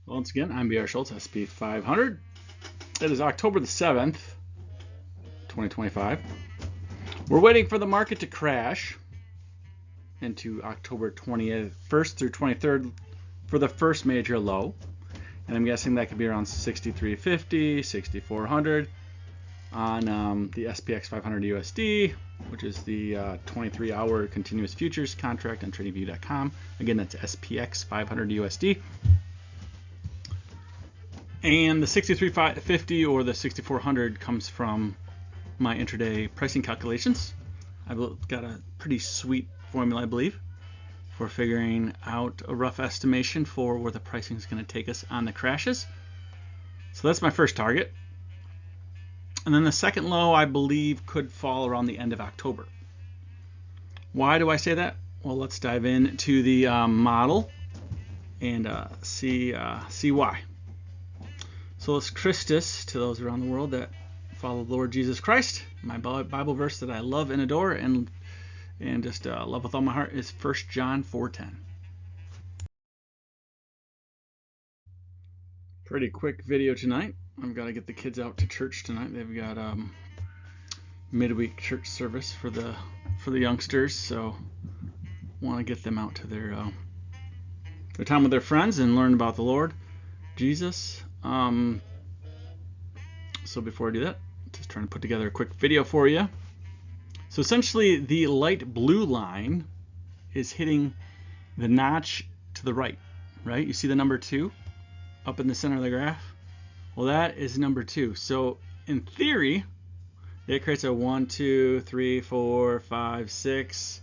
Once again, I'm brschultzSP500. It is October the 7th, 2025. We're waiting for the market to crash into October 21st through 23rd for the first major low. And I'm guessing that could be around 6350, 6400 on the SPX500 USD, which is the 23-hour continuous futures contract on tradingview.com. Again, that's SPX500 USD. And the 6350 or the 6400 comes from my intraday pricing calculations. I've got a pretty sweet formula, I believe, for figuring out a rough estimation for where the pricing is going to take us on the crashes. So that's my first target. And then the second low, I believe, could fall around the end of October. Why do I say that? Well, let's dive into the model and see why. Solus Christus, to those around the world that follow the Lord Jesus Christ. My Bible verse that I love and adore and just love with all my heart is 1 John 4:10. Pretty quick video tonight. I've got to get the kids out to church tonight. They've got midweek church service for the youngsters, so want to get them out to their time with their friends and learn about the Lord Jesus. So before I do that, just trying to put together a quick video for you. So essentially, the light blue line is hitting the notch to the right, right? You see the number 2 up in the center of the graph? Well, that is number 2. So in theory, it creates a 1, 2, 3, 4, 5, 6,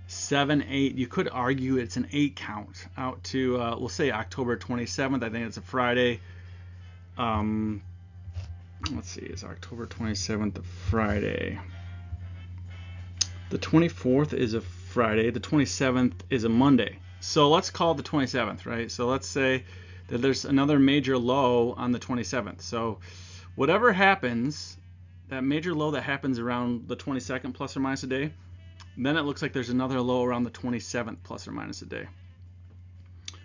7, 8. You could argue it's an 8 count out to, we'll say October 27th. I think it's a Friday. Let's see, is October 27th a Friday? The 24th is a Friday. The 27th is a Monday. So let's call it the 27th, right? So let's say that there's another major low on the 27th. So whatever happens, that major low that happens around the 22nd plus or minus a day, then it looks like there's another low around the 27th plus or minus a day.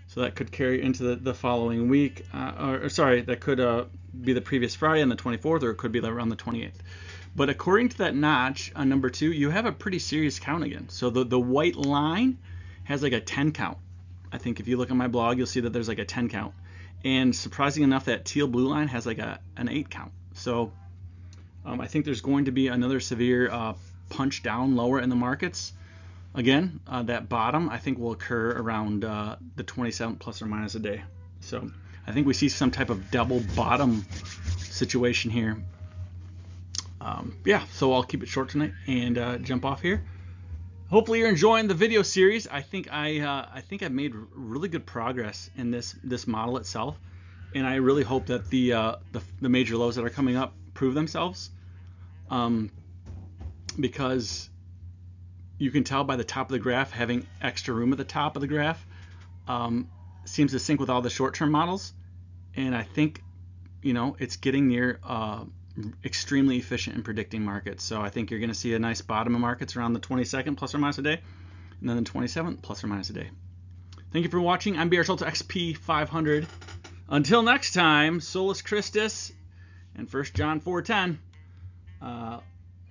So that could carry into the following week, that could be the previous Friday on the 24th, or it could be around the 28th. But according to that notch on number 2, you have a pretty serious count again. So the white line has like a 10 count. I think if you look at my blog, you'll see that there's like a 10 count. And surprising enough, that teal blue line has like an 8 count. So I think there's going to be another severe punch down lower in the markets. Again, that bottom I think will occur around the 27th plus or minus a day. So I think we see some type of double bottom situation here. Yeah, so I'll keep it short tonight and jump off here. Hopefully you're enjoying the video series. I think I've made really good progress in this model itself, and I really hope that the major lows that are coming up prove themselves, because you can tell by the top of the graph, having extra room at the top of the graph seems to sync with all the short-term models, and I think it's getting near extremely efficient in predicting markets. So I think you're going to see a nice bottom of markets around the 22nd plus or minus a day, and then the 27th plus or minus a day. Thank you for watching. I'm brschultzSP500. Until next time, Solus Christus and 1 John 4:10.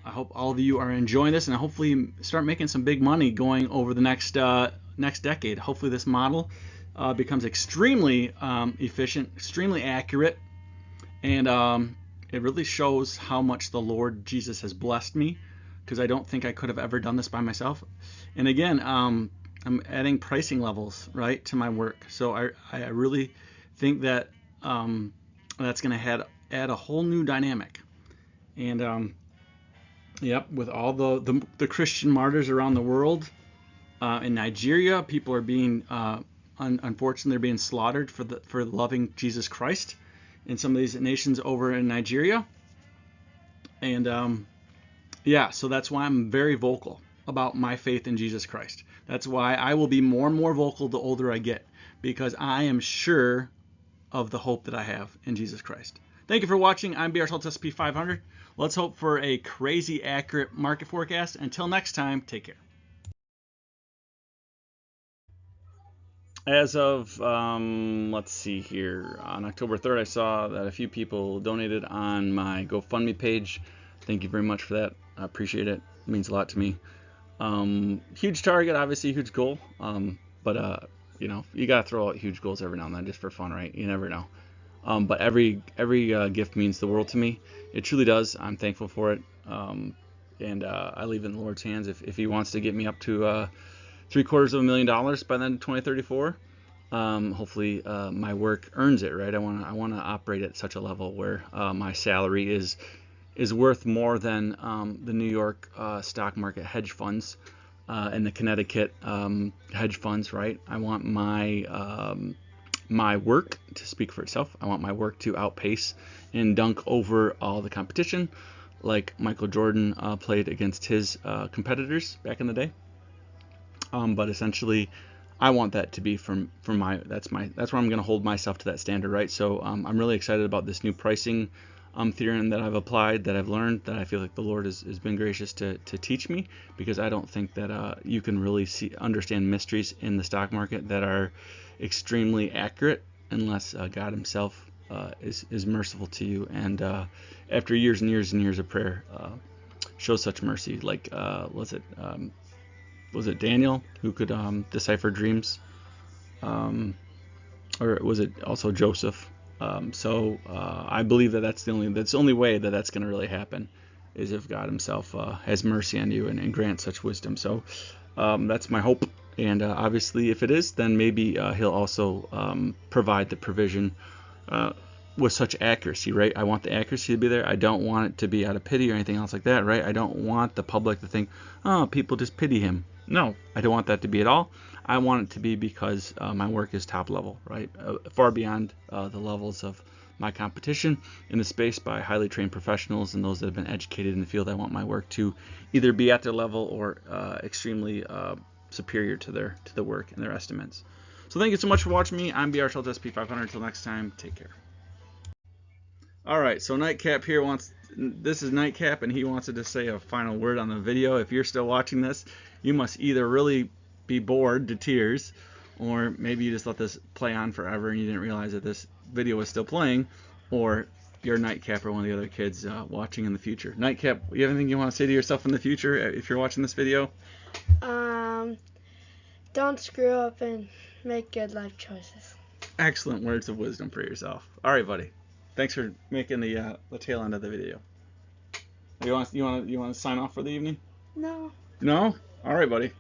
I hope all of you are enjoying this, and hopefully start making some big money going over the next decade. Hopefully this model becomes extremely efficient, extremely accurate, and it really shows how much the Lord Jesus has blessed me, because I don't think I could have ever done this by myself. And again, I'm adding pricing levels right to my work, so I really think that that's going to add a whole new dynamic. And yep, with all the Christian martyrs around the world, in Nigeria, people are being unfortunately they're being slaughtered for loving Jesus Christ in some of these nations over in Nigeria. And yeah, so that's why I'm very vocal about my faith in Jesus Christ. That's why I will be more and more vocal the older I get, because I am sure of the hope that I have in Jesus Christ. Thank you for watching. I'm brschultzSP500. Let's hope for a crazy accurate market forecast. Until next time, take care. As of, let's see here, on October 3rd, I saw that a few people donated on my GoFundMe page. Thank you very much for that. I appreciate it. It means a lot to me. Huge target, obviously, huge goal. But you know, you gotta throw out huge goals every now and then just for fun, right? You never know. But every gift means the world to me. It truly does. I'm thankful for it. And I leave it in the Lord's hands. If He wants to get me up to $750,000 by the end of 2034, hopefully my work earns it, right? I want to operate at such a level where my salary is worth more than the New York stock market hedge funds and the Connecticut hedge funds, right? I want my work to speak for itself. I want my work to outpace and dunk over all the competition, like Michael Jordan played against his competitors back in the day. But essentially, I want that to be from my that's where I'm going to hold myself to that standard, right? So I'm really excited about this new pricing theorem that I've applied, that I've learned, that I feel like the Lord has been gracious to teach me, because I don't think that you can really understand mysteries in the stock market that are extremely accurate unless God Himself is merciful to you, and after years and years and years of prayer, shows such mercy. Like was it Daniel who could decipher dreams, or was it also Joseph? I believe that that's the only way that that's going to really happen, is if God Himself has mercy on you and grants such wisdom. So that's my hope, and obviously, if it is, then maybe He'll also provide the provision with such accuracy, right? I want the accuracy to be there. I don't want it to be out of pity or anything else like that, right? I don't want the public to think, oh, people just pity him. No, I don't want that to be at all. I want it to be because my work is top level, right? Far beyond the levels of my competition in the space by highly trained professionals and those that have been educated in the field. I want my work to either be at their level or extremely superior to the work and their estimates. So thank you so much for watching me. I'm brschultzSP500. Until next time, take care. All right, so Nightcap here this is Nightcap, and he wanted to say a final word on the video. If you're still watching this, you must either really be bored to tears, or maybe you just let this play on forever and you didn't realize that this video was still playing, or you're Nightcap or one of the other kids watching in the future. Nightcap, you have anything you want to say to yourself in the future if you're watching this video? Don't screw up and make good life choices. Excellent words of wisdom for yourself. All right, buddy. Thanks for making the tail end of the video. You want to sign off for the evening? No. No? All right, buddy.